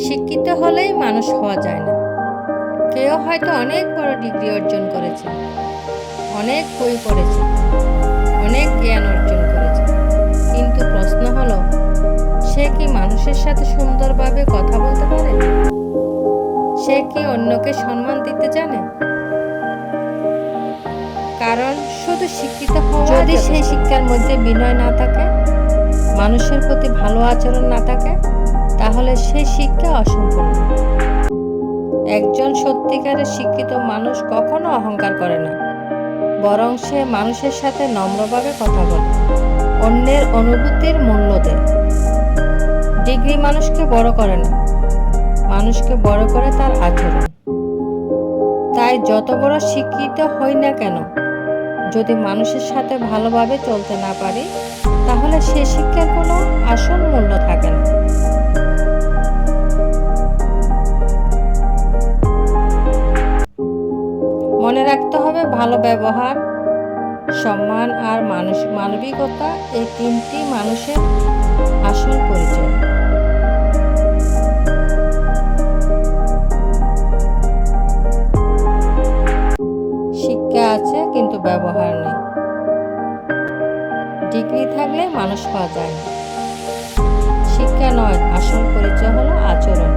শিক্ষিত হলেই মানুষ হওয়া যায় না। কেউ হয়তো অনেক বড় ডিগ্রি অর্জন করেছে, অনেক বই পড়েছে, অনেক জ্ঞান অর্জন করেছে, কিন্তু প্রশ্ন হলো, সে কি মানুষের সাথে সুন্দরভাবে কথা বলতে পারে? সে কি অন্যকে সম্মান দিতে জানে? কারণ শুধু শিক্ষিত হওয়া যদি সেই শিক্ষার মধ্যে বিনয় না থাকে, মানুষের প্রতি ভালো আচরণ না থাকে, তাহলে সেই শিক্ষা অসম্পূর্ণ। একজন সত্যিকারের শিক্ষিত মানুষ কখনো অহংকার করে না, বরং সে মানুষের সাথে নম্রভাবে কথা বলে, অন্যের অনুভূতির মূল্য দেয়। ডিগ্রি মানুষকে বড় করে না, মানুষকে বড় করে তার আচরণ। তাই যত বড় শিক্ষিত হই না কেন, যদি মানুষের সাথে ভালোভাবে চলতে না পারি, তাহলে সে শিক্ষার কোনো আসল মূল্য থাকে না। মনে রাখতে হবে, ভালো ব্যবহার, সম্মান আর মানবিকতা এই তিনটি মানুষের আসল পরিচয়। শিক্ষা আছে কিন্তু ব্যবহার নেই। ডিগ্রি থাকলে মানুষ হওয়া যায় না। শিক্ষা নয়, আসল পরিচয় হলো আচরণ।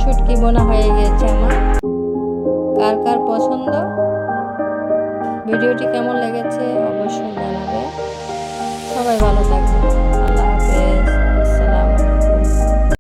শুটকি বোনা হয়ে গিয়েছে আমার। কার কার পছন্দ? ভিডিওটি কেমন লেগেছে অবশ্যই জানাবে। সবাই ভালো থাকবে।